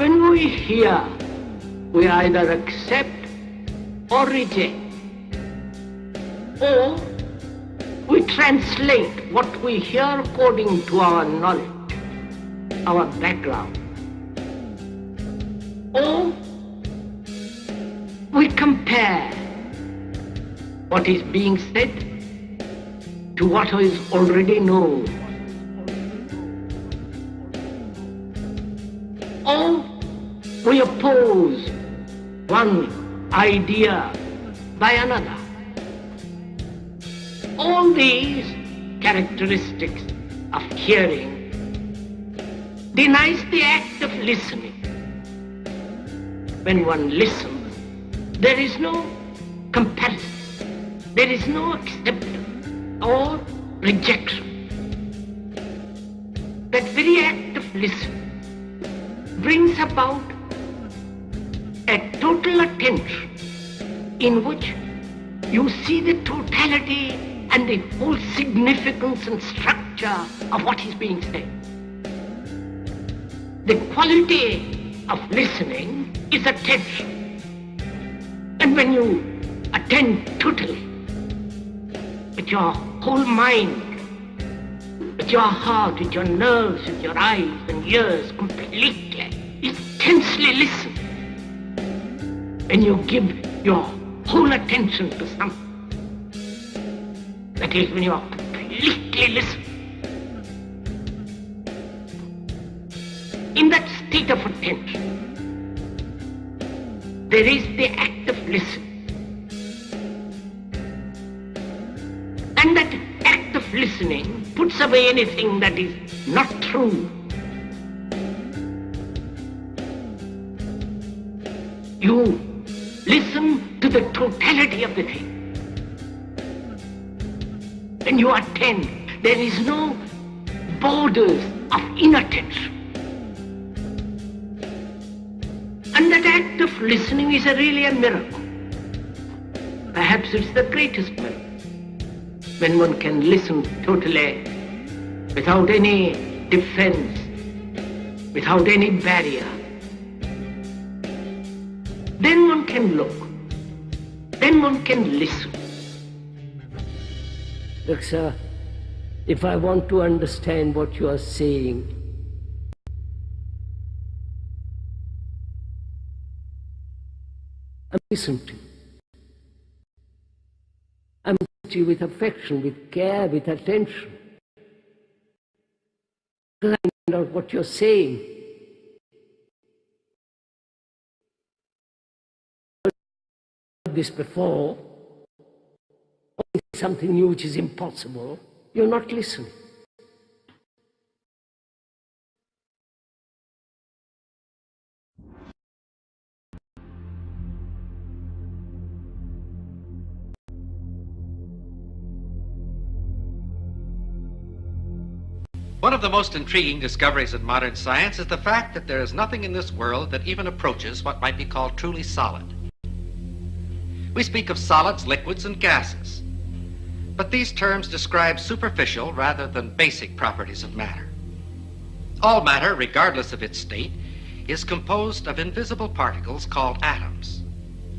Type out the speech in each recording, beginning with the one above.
When we hear, we either accept or reject, or we translate what we hear according to our knowledge, our background, or we compare what is being said to what is already known, or we oppose one idea by another. All these characteristics of hearing denies the act of listening. When one listens, there is no comparison, there is no acceptance or rejection. That very act of listening brings about a total attention in which you see the totality and the whole significance and structure of what is being said. The quality of listening is attention. And when you attend totally, with your whole mind, with your heart, with your nerves, with your eyes and ears completely, intensely listen, when you give your whole attention to something, that is, when you are completely listening, in that state of attention, there is the act of listening. And that act of listening puts away anything that is not true. You listen to the totality of the thing. When you attend, there is no borders of inattention. And that act of listening is really a miracle. Perhaps it's the greatest miracle. When one can listen totally, without any defense, without any barrier. Then one can look. Then one can listen. Look, sir, if I want to understand what you are saying, I listen to you. I listen to you with affection, with care, with attention. Because I know what you're saying. I've heard this before. Something new which is impossible, you're not listening. One of the most intriguing discoveries in modern science is the fact that there is nothing in this world that even approaches what might be called truly solid. We speak of solids, liquids, and gases. But these terms describe superficial rather than basic properties of matter. All matter, regardless of its state, is composed of invisible particles called atoms,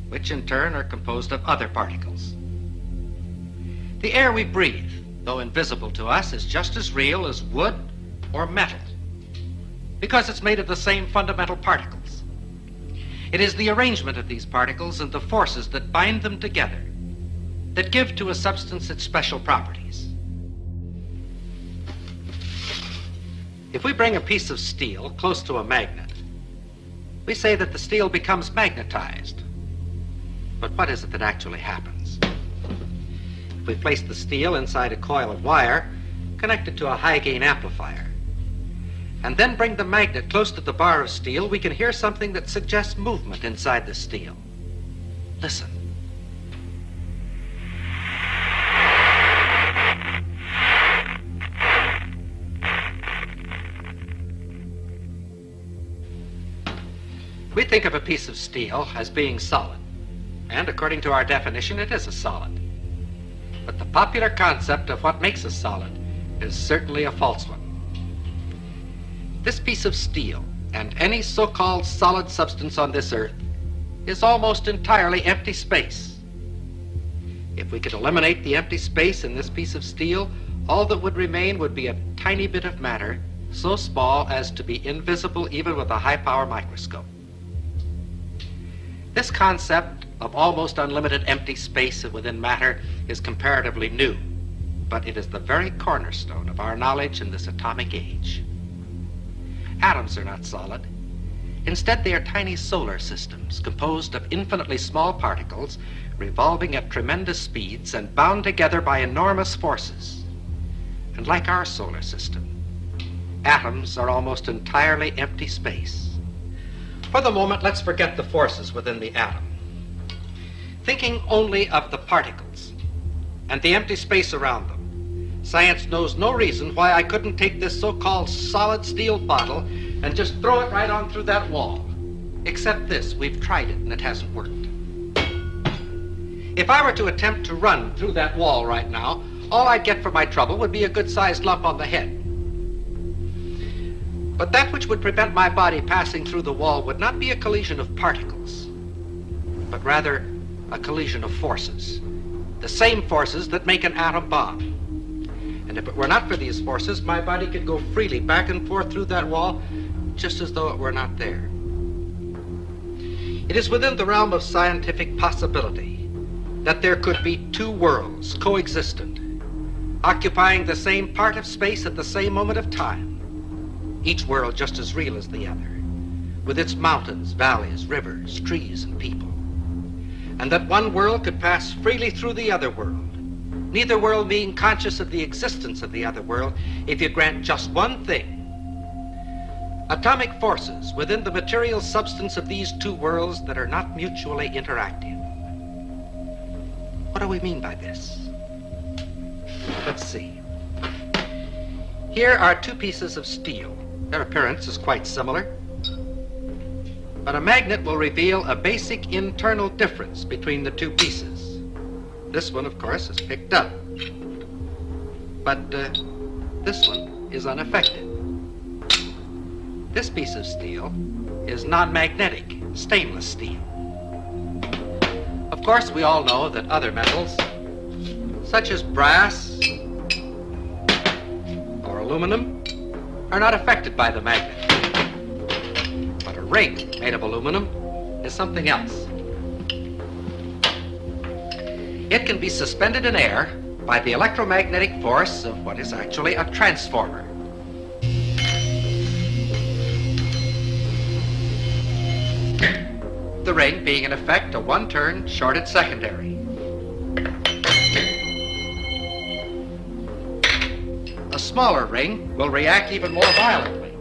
which in turn are composed of other particles. The air we breathe, though invisible to us, is just as real as wood or metal, because it's made of the same fundamental particles. It is the arrangement of these particles and the forces that bind them together that give to a substance its special properties. If we bring a piece of steel close to a magnet, we say that the steel becomes magnetized. But what is it that actually happens? If we place the steel inside a coil of wire connected to a high-gain amplifier, and then bring the magnet close to the bar of steel, we can hear something that suggests movement inside the steel. Listen. We think of a piece of steel as being solid, and according to our definition, it is a solid. But the popular concept of what makes a solid is certainly a false one. This piece of steel And any so-called solid substance on this earth is almost entirely empty space. If we could eliminate the empty space in this piece of steel, all that would remain would be a tiny bit of matter, so small as to be invisible even with a high-power microscope. This concept of almost unlimited empty space within matter is comparatively new, but it is the very cornerstone of our knowledge in this atomic age. Atoms are not solid. Instead, they are tiny solar systems composed of infinitely small particles revolving at tremendous speeds and bound together by enormous forces. And like our solar system, atoms are almost entirely empty space. For the moment, let's forget the forces within the atom. Thinking only of the particles and the empty space around them, science knows no reason why I couldn't take this so-called solid steel bottle and just throw it right on through that wall. Except this, we've tried it and it hasn't worked. If I were to attempt to run through that wall right now, all I'd get for my trouble would be a good-sized lump on the head. But that which would prevent my body passing through the wall would not be a collision of particles, but rather a collision of forces, the same forces that make an atom bomb. And if it were not for these forces, my body could go freely back and forth through that wall, just as though it were not there. It is within the realm of scientific possibility that there could be two worlds coexistent, occupying the same part of space at the same moment of time, each world just as real as the other, with its mountains, valleys, rivers, trees, and people. And that one world could pass freely through the other world, neither world being conscious of the existence of the other world, if you grant just one thing: atomic forces within the material substance of these two worlds that are not mutually interactive. What do we mean by this? Let's see. Here are two pieces of steel. Their appearance is quite similar, but a magnet will reveal a basic internal difference between the two pieces. This one, of course, is picked up, but this one is unaffected. This piece of steel is non-magnetic, stainless steel. Of course, we all know that other metals, such as brass or aluminum, are not affected by the magnet. But a ring made of aluminum is something else. It can be suspended in air by the electromagnetic force of what is actually a transformer. The ring being in effect a one-turn shorted secondary. A smaller ring will react even more violently.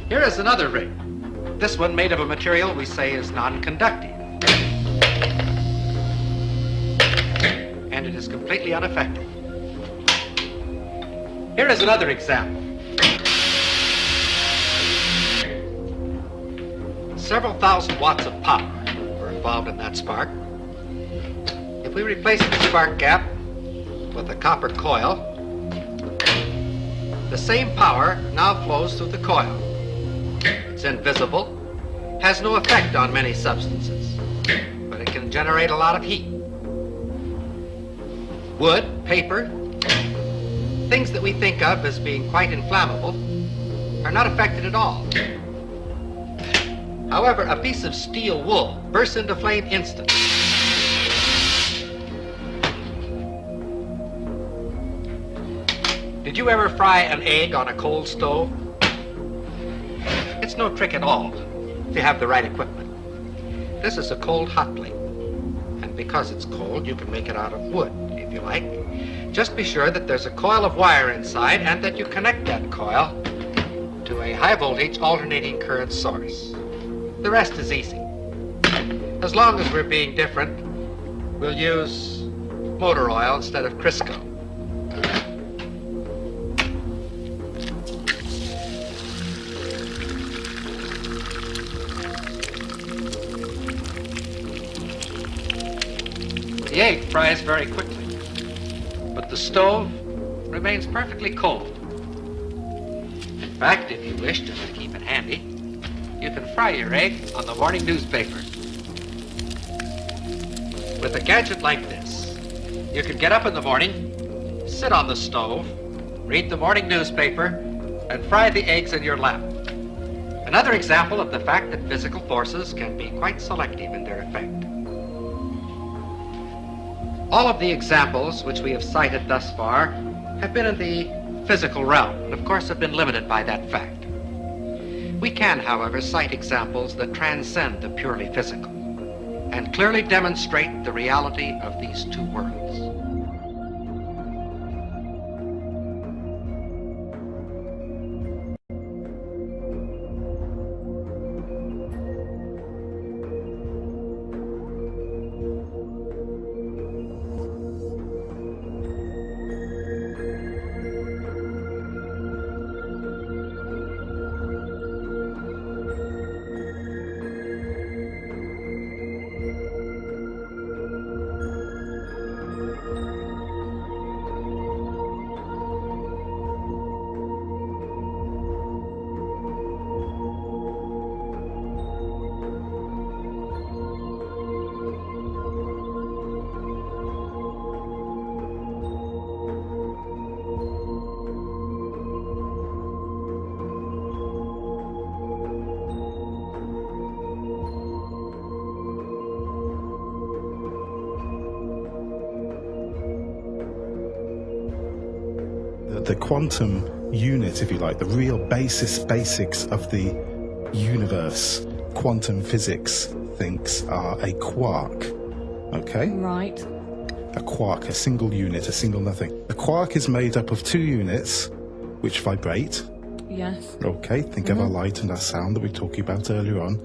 Here is another ring. This one made of a material we say is non-conductive. And it is completely unaffected. Here is another example. Several thousand watts of power were involved in that spark. If we replace the spark gap with a copper coil, the same power now flows through the coil. It's invisible, has no effect on many substances, but it can generate a lot of heat. Wood, paper, things that we think of as being quite inflammable are not affected at all. However, a piece of steel wool bursts into flame instantly. Did you ever fry an egg on a cold stove? It's no trick at all if you have the right equipment. This is a cold hot plate, and because it's cold, you can make it out of wood, if you like. Just be sure that there's a coil of wire inside and that you connect that coil to a high voltage alternating current source. The rest is easy. As long as we're being different, we'll use motor oil instead of Crisco. The egg fries very quickly, but the stove remains perfectly cold. In fact, if you wish to keep it handy, you can fry your egg on the morning newspaper. With a gadget like this, you can get up in the morning, sit on the stove, read the morning newspaper, and fry the eggs in your lap. Another example of the fact that physical forces can be quite selective in their effect. All of the examples which we have cited thus far have been in the physical realm, and of course have been limited by that fact. We can, however, cite examples that transcend the purely physical and clearly demonstrate the reality of these two worlds. The quantum unit, if you like, the real basics of the universe, quantum physics thinks are a quark. Okay? Right. A quark, a single unit, a single nothing. A quark is made up of two units which vibrate. Yes. Okay, think of our light and our sound that we were talking about earlier on.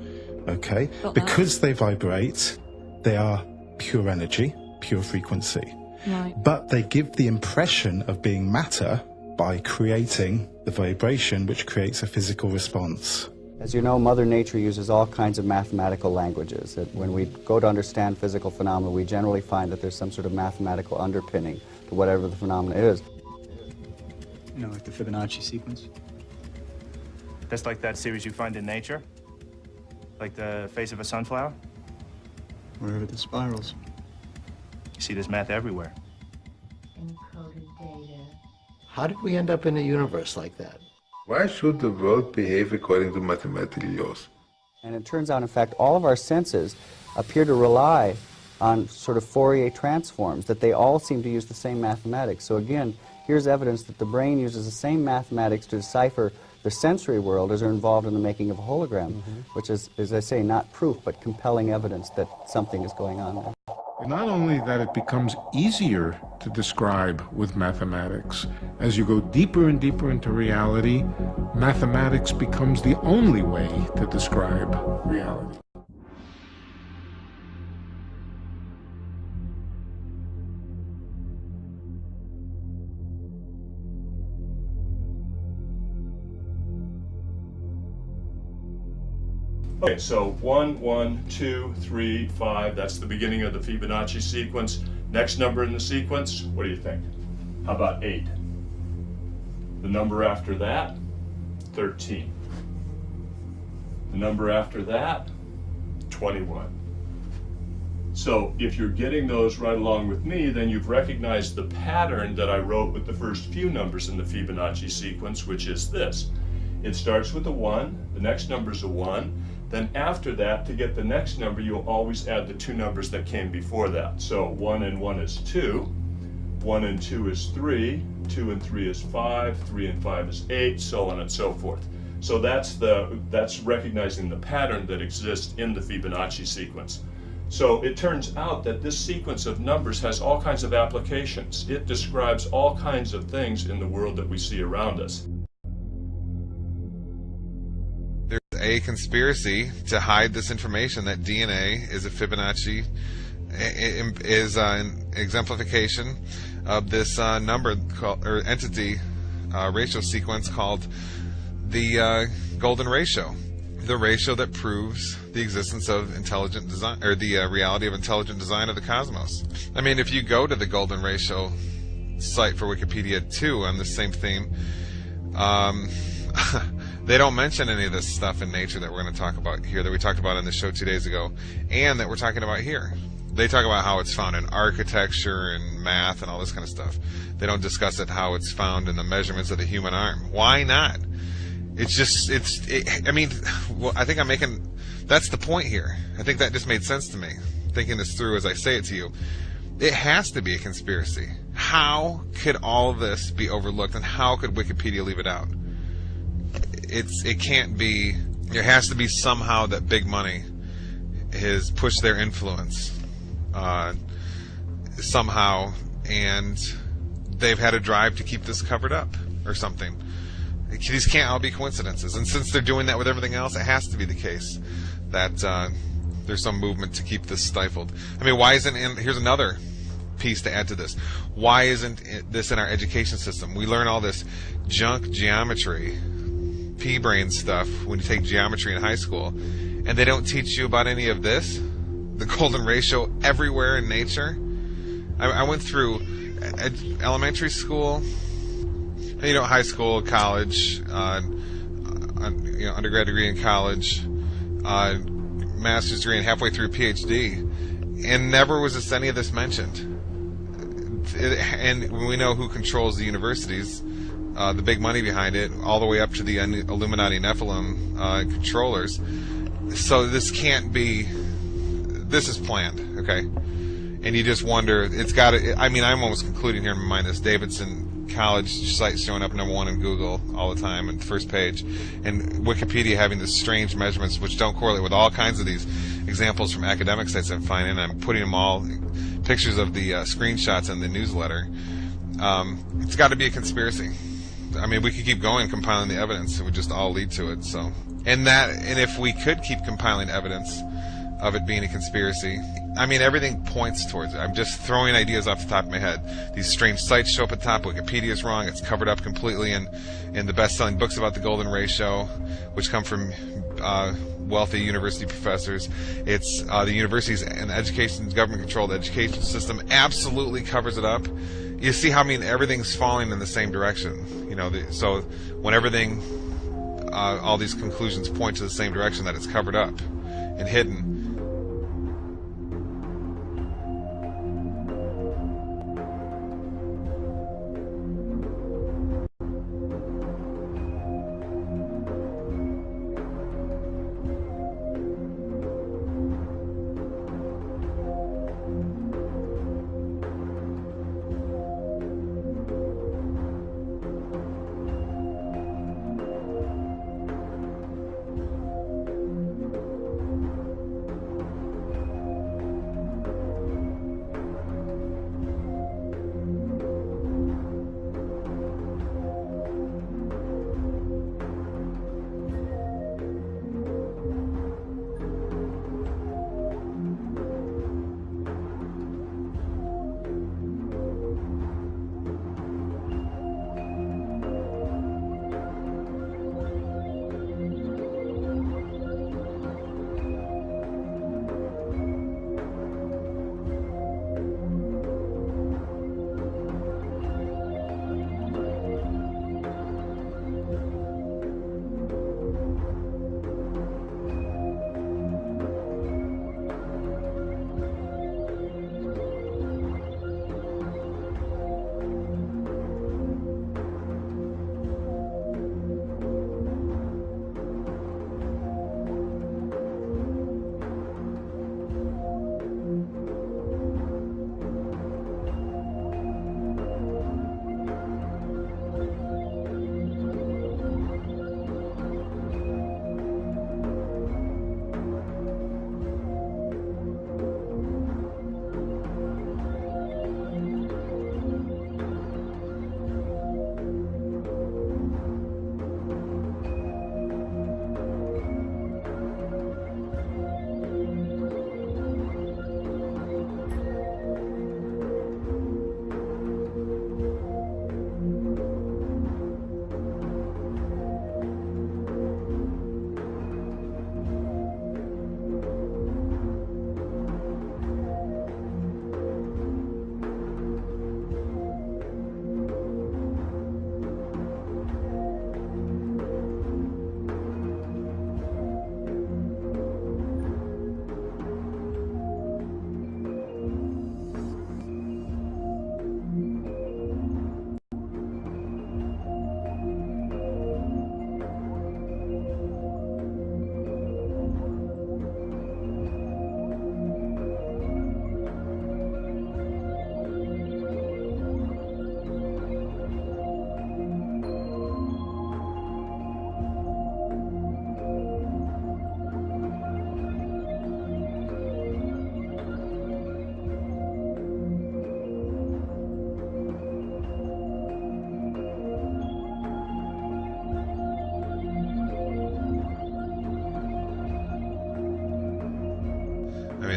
Okay? Got that. Because they vibrate, they are pure energy, pure frequency. Right. But they give the impression of being matter by creating the vibration which creates a physical response. As you know, Mother Nature uses all kinds of mathematical languages. That when we go to understand physical phenomena, we generally find that there's some sort of mathematical underpinning to whatever the phenomena is. You know, like the Fibonacci sequence? That's like that series you find in nature? Like the face of a sunflower? Wherever the spirals. You see this math everywhere. Encoded data. How did we end up in a universe like that? Why should the world behave according to mathematical laws? And it turns out, in fact, all of our senses appear to rely on sort of Fourier transforms, that they all seem to use the same mathematics. So again, here's evidence that the brain uses the same mathematics to decipher the sensory world as are involved in the making of a hologram, which is, as I say, not proof, but compelling evidence that something is going on there. Not only that it becomes easier to describe with mathematics, as you go deeper and deeper into reality, mathematics becomes the only way to describe reality. Okay, so 1, 1, 2, 3, 5, that's the beginning of the Fibonacci sequence. Next number in the sequence, what do you think? How about 8? The number after that, 13. The number after that, 21. So if you're getting those right along with me, then you've recognized the pattern that I wrote with the first few numbers in the Fibonacci sequence, which is this. It starts with a 1, the next number is a 1, then after that, to get the next number, you'll always add the two numbers that came before that. So 1 and 1 is 2, 1 and 2 is 3, 2 and 3 is 5, 3 and 5 is 8, so on and so forth. So that's recognizing the pattern that exists in the Fibonacci sequence. So it turns out that this sequence of numbers has all kinds of applications. It describes all kinds of things in the world that we see around us. There's a conspiracy to hide this information that DNA is a Fibonacci, is an exemplification of this number called, or entity ratio sequence called the golden ratio, the ratio that proves the existence of intelligent design, or the reality of intelligent design of the cosmos. I mean, if you go to the golden ratio site for Wikipedia too on the same theme. They don't mention any of this stuff in Nature that we're going to talk about here, that we talked about on the show 2 days ago, and that we're talking about here. They talk about how it's found in architecture and math and all this kind of stuff. They don't discuss it how it's found in the measurements of the human arm. Why not? It's just, I mean, well, I think I'm making, that's the point here. I think that just made sense to me, thinking this through as I say it to you. It has to be a conspiracy. How could all of this be overlooked, and how could Wikipedia leave it out? It can't be. There has to be somehow that big money has pushed their influence somehow, and they've had a drive to keep this covered up or something. These can't all be coincidences, and since they're doing that with everything else, it has to be the case that there's some movement to keep this stifled. I mean, why isn't? And here's another piece to add to this. Why isn't this in our education system? We learn all this junk geometry, pea-brain stuff when you take geometry in high school, and they don't teach you about any of this, the golden ratio everywhere in Nature. I went through elementary school, high school, college, undergrad degree in college, master's degree, and halfway through PhD, and never was any of this mentioned. And we know who controls the universities, the big money behind it, all the way up to the Illuminati Nephilim controllers. So this can't be. This is planned, okay? And you just wonder. It's got to. I mean, I'm almost concluding here in my mind this Davidson College site showing up #1 in Google all the time and first page, and Wikipedia having these strange measurements which don't correlate with all kinds of these examples from academic sites I'm finding. I'm putting them all, pictures of the screenshots in the newsletter. It's got to be a conspiracy. I mean, we could keep going compiling the evidence; it would just all lead to it. So, and if we could keep compiling evidence of it being a conspiracy, I mean, everything points towards it. I'm just throwing ideas off the top of my head. These strange sites show up at the top. Wikipedia is wrong. It's covered up completely in the best-selling books about the golden ratio, which come from wealthy university professors. It's the universities and the government-controlled education system absolutely covers it up. You see how, I mean, everything's falling in the same direction. So when everything, all these conclusions point to the same direction, that it's covered up and hidden.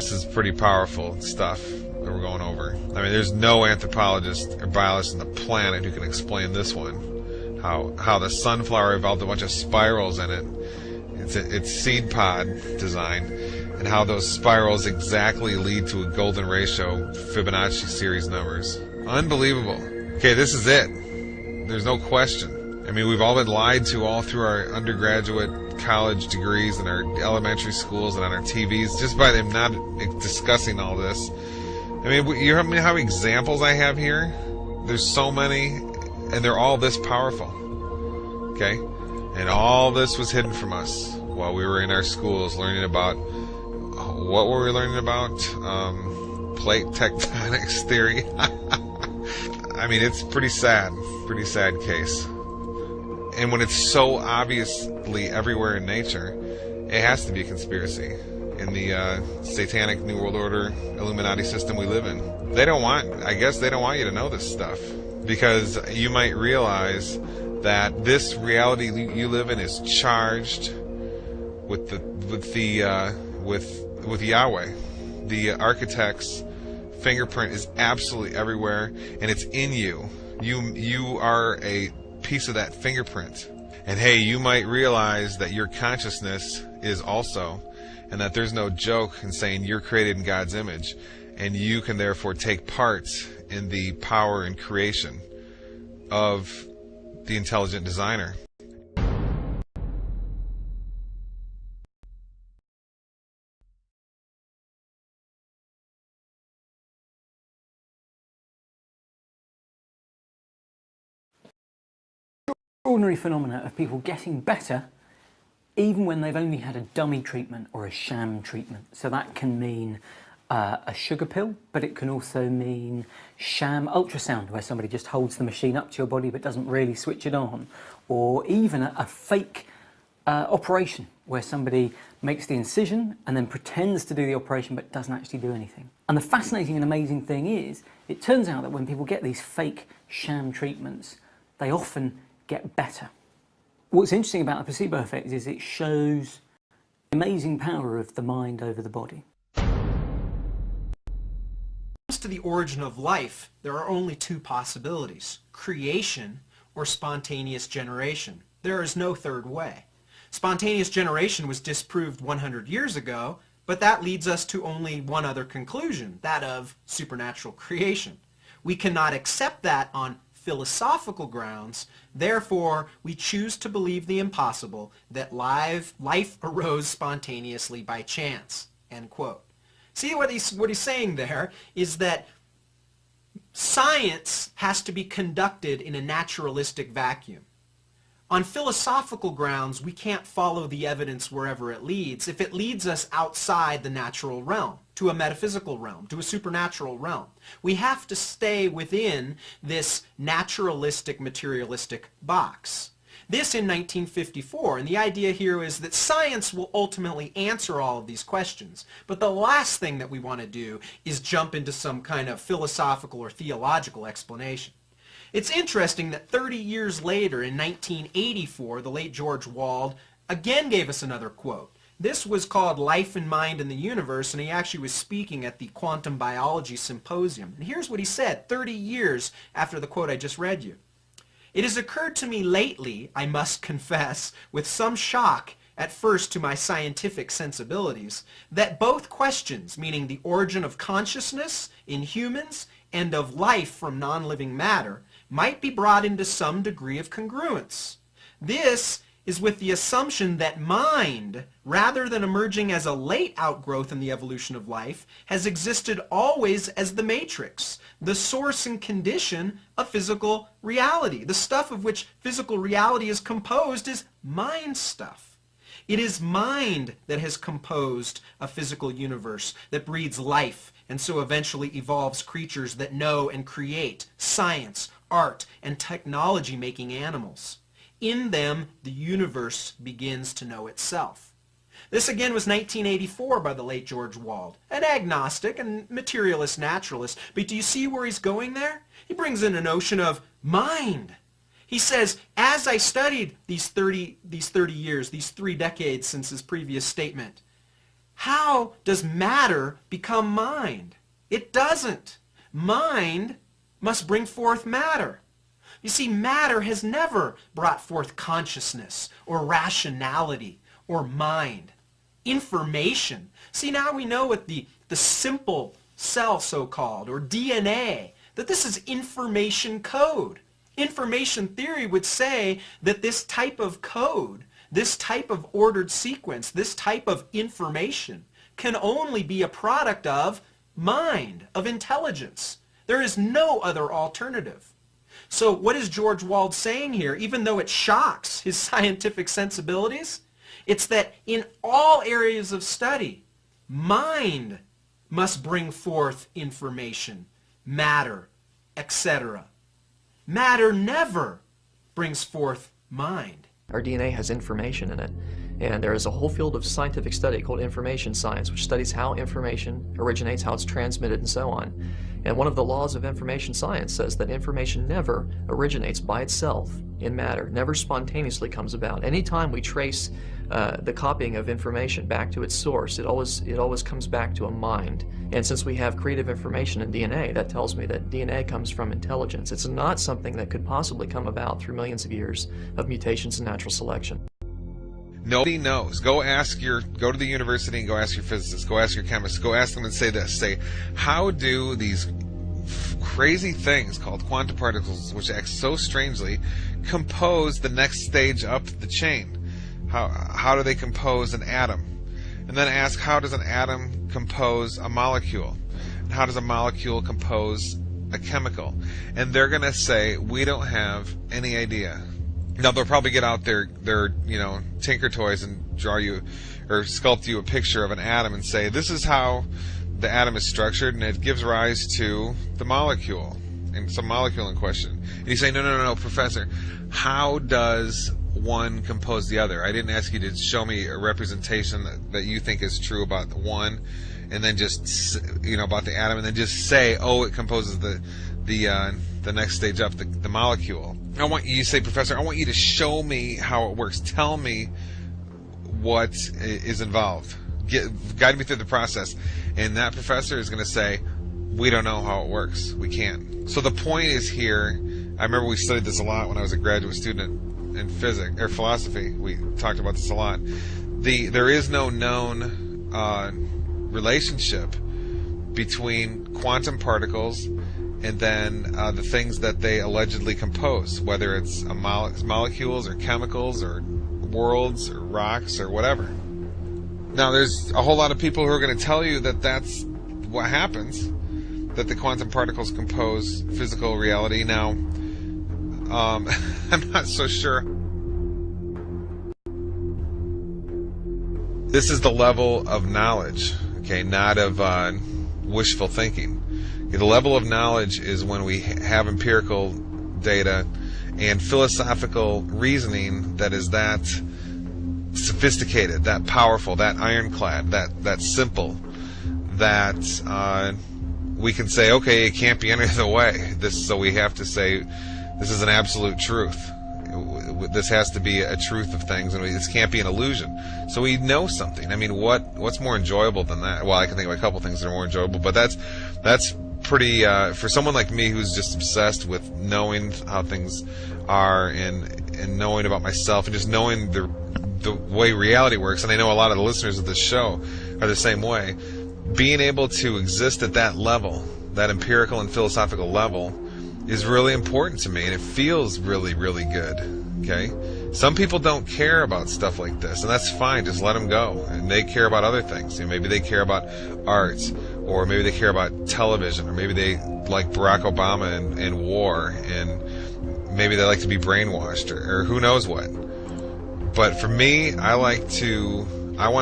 This is pretty powerful stuff that we're going over. I mean, there's no anthropologist or biologist on the planet who can explain this one. How the sunflower evolved a bunch of spirals in it. It's seed pod design, and how those spirals exactly lead to a golden ratio Fibonacci series numbers. Unbelievable. Okay, this is it. There's no question. I mean, we've all been lied to all through our undergraduate college degrees and our elementary schools and on our TVs just by them not discussing all this. I mean, you know how many examples I have here? There's so many, and they're all this powerful. Okay? And all this was hidden from us while we were in our schools learning about, what were we learning about? Plate tectonics theory. I mean, it's pretty sad case. And when it's so obviously everywhere in nature, it has to be a conspiracy in the satanic New World Order Illuminati system we live in. I guess they don't want you to know this stuff, because you might realize that this reality you live in is charged with Yahweh. The architect's fingerprint is absolutely everywhere, and it's in you. You are a piece of that fingerprint. And hey, you might realize that your consciousness is also, and that there's no joke in saying you're created in God's image, and you can therefore take part in the power and creation of the intelligent designer. Extraordinary phenomena of people getting better even when they've only had a dummy treatment or a sham treatment. So that can mean a sugar pill, but it can also mean sham ultrasound, where somebody just holds the machine up to your body but doesn't really switch it on, or even a fake operation where somebody makes the incision and then pretends to do the operation but doesn't actually do anything. And the fascinating and amazing thing is, it turns out that when people get these fake sham treatments, they often get better. What's interesting about the placebo effect is it shows the amazing power of the mind over the body. To the origin of life, there are only two possibilities: creation or spontaneous generation. There is no third way. Spontaneous generation was disproved 100 years ago, but that leads us to only one other conclusion, that of supernatural creation. We cannot accept that on philosophical grounds, therefore we choose to believe the impossible, that life arose spontaneously by chance. End quote. See, what he's saying there is that science has to be conducted in a naturalistic vacuum. On philosophical grounds, we can't follow the evidence wherever it leads if it leads us outside the natural realm, to a metaphysical realm, to a supernatural realm. We have to stay within this naturalistic, materialistic box. This in 1954, and the idea here is that science will ultimately answer all of these questions. But the last thing that we want to do is jump into some kind of philosophical or theological explanation. It's interesting that 30 years later, in 1984, the late George Wald again gave us another quote. This was called Life and Mind in the Universe, and he actually was speaking at the Quantum Biology Symposium. And here's what he said 30 years after the quote I just read you. "It has occurred to me lately, I must confess, with some shock at first to my scientific sensibilities, that both questions, meaning the origin of consciousness in humans and of life from non-living matter, might be brought into some degree of congruence. This is with the assumption that mind, rather than emerging as a late outgrowth in the evolution of life, has existed always as the matrix, the source and condition of physical reality. The stuff of which physical reality is composed is mind stuff. It is mind that has composed a physical universe that breeds life and so eventually evolves creatures that know and create science, art, and technology-making animals. In them, the universe begins to know itself." This again was 1984 by the late George Wald, an agnostic and materialist naturalist. But do you see where he's going there? He brings in a notion of mind. He says, as I studied these 30 years, these 3 decades since his previous statement, How does matter become mind? It doesn't. Mind must bring forth matter. You see, matter has never brought forth consciousness or rationality or mind. Information. See, now we know with the simple cell, so-called, or DNA, that this is information code. Information theory would say that this type of code, this type of ordered sequence, this type of information can only be a product of mind, of intelligence. There is no other alternative. So what is George Wald saying here, even though it shocks his scientific sensibilities? It's that in all areas of study, mind must bring forth information, matter, etc. Matter never brings forth mind. Our DNA has information in it, and there is a whole field of scientific study called information science, which studies how information originates, how it's transmitted, and so on. And one of the laws of information science says that information never originates by itself in matter, never spontaneously comes about. Anytime we trace the copying of information back to its source, it always comes back to a mind. And since we have creative information in DNA, that tells me that DNA comes from intelligence. It's not something that could possibly come about through millions of years of mutations and natural selection. Nobody knows. Go to the university and go ask your physicists, go ask your chemists, go ask them and say this. Say, how do these crazy things called quantum particles, which act so strangely, compose the next stage up the chain? How do they compose an atom? And then ask, how does an atom compose a molecule? And how does a molecule compose a chemical? And they're going to say, we don't have any idea. Now they'll probably get out their Tinker Toys and draw you or sculpt you a picture of an atom and say, this is how the atom is structured, and it gives rise to the molecule, and some molecule in question. And you say, no, Professor, how does one compose the other? I didn't ask you to show me a representation that you think is true about the one, and then just about the atom, and then just say, oh, it composes the next stage up, the molecule. You say, Professor, I want you to show me how it works. Tell me what is involved. Guide me through the process. And that professor is going to say, we don't know how it works. We can't. So the point is here, I remember we studied this a lot when I was a graduate student in physics or philosophy. We talked about this a lot. There is no known relationship between quantum particles and then the things that they allegedly compose, whether it's molecules or chemicals or worlds or rocks or whatever. Now, there's a whole lot of people who are going to tell you that that's what happens, that the quantum particles compose physical reality. Now, I'm not so sure. This is the level of knowledge, okay, not of wishful thinking. The level of knowledge is when we have empirical data and philosophical reasoning that is that sophisticated, that powerful, that ironclad, that simple, that we can say, okay, it can't be any other way. So we have to say, this is an absolute truth. This has to be a truth of things, and this can't be an illusion. So we know something. I mean, what's more enjoyable than that? Well, I can think of a couple things that are more enjoyable, but that's pretty for someone like me who's just obsessed with knowing how things are and knowing about myself and just knowing the way reality works. And I know a lot of the listeners of this show are the same way. Being able to exist at that level, that empirical and philosophical level, is really important to me, and it feels really, really good. Okay? Some people don't care about stuff like this, and that's fine. Just let them go. And they care about other things. Maybe they care about art, or maybe they care about television, or maybe they like Barack Obama and war, and maybe they like to be brainwashed, or who knows what. But for me, I want to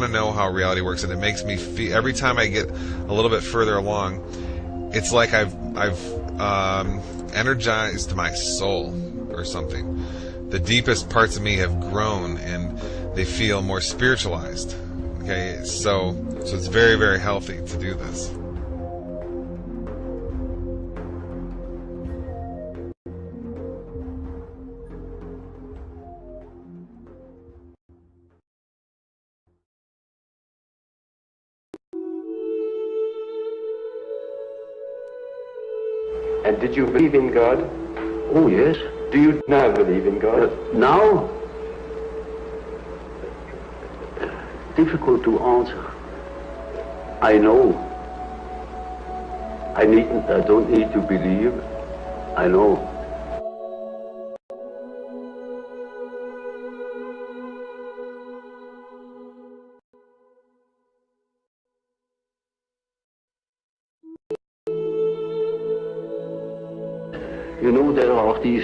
know how reality works, and it makes me feel, every time I get a little bit further along, it's like I've energized my soul or something. The deepest parts of me have grown, and they feel more spiritualized. Okay, so it's very, very healthy to do this. And did you believe in God? Oh, yes. Do you now believe in God? Now? Difficult to answer. I know. I don't need to believe. I know. You know, there are these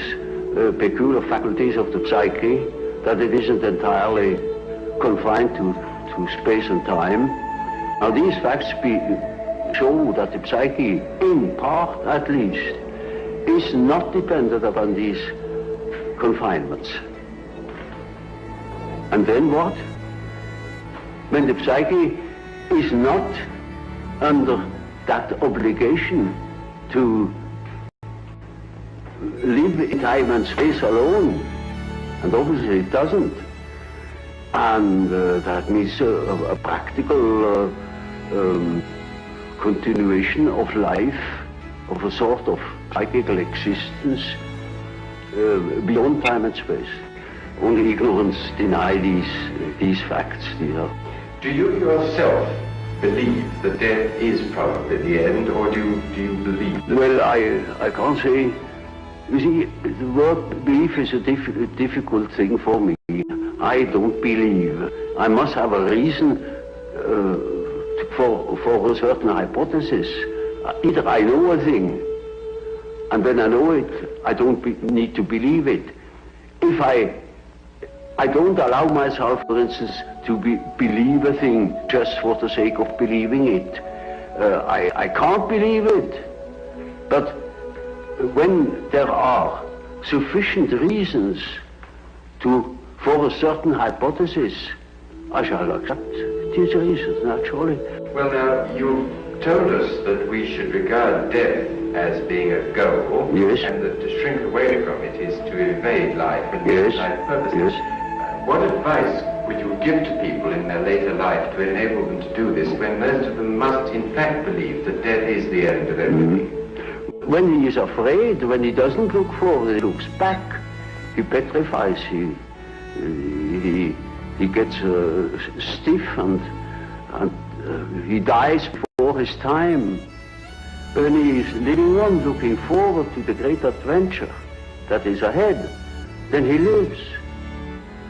peculiar faculties of the psyche, that it isn't entirely confined to space and time. Now these facts show that the psyche, in part at least, is not dependent upon these confinements. And then what? When the psyche is not under that obligation to live in time and space alone, and obviously it doesn't, and that means a practical continuation of life, of a sort of psychical existence beyond time and space. Only ignorance deny these facts. Do you yourself believe that death is probably the end, or do you believe that? Well, I can't say. You see, the word belief is a difficult thing for me. I don't believe. I must have a reason for a certain hypothesis. Either I know a thing, and when I know it, I don't need to believe it. If I don't allow myself, for instance, to believe a thing just for the sake of believing it. I can't believe it. But when there are sufficient reasons for a certain hypothesis, I shall accept these reasons, naturally. Well, now, you've told us that we should regard death as being a goal, yes, and that to shrink away from it is to evade life and yes, life purposes. Yes. What advice would you give to people in their later life to enable them to do this, when most of them must in fact believe that death is the end of everything? When he is afraid, when he doesn't look forward, he looks back. He petrifies. He gets stiff and he dies before his time. When he is living on, looking forward to the great adventure that is ahead, then he lives.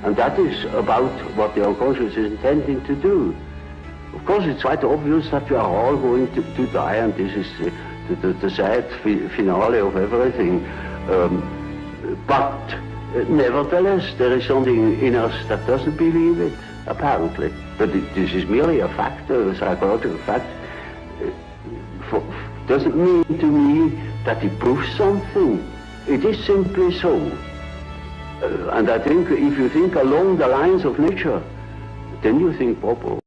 And that is about what the unconscious is intending to do. Of course, it's quite obvious that we are all going to die, and this is the sad finale of everything. But nevertheless, there is something in us that doesn't believe it, apparently. But this is merely a fact, a psychological fact. Doesn't mean to me that it proves something. It is simply so. And I think if you think along the lines of nature, then you think properly.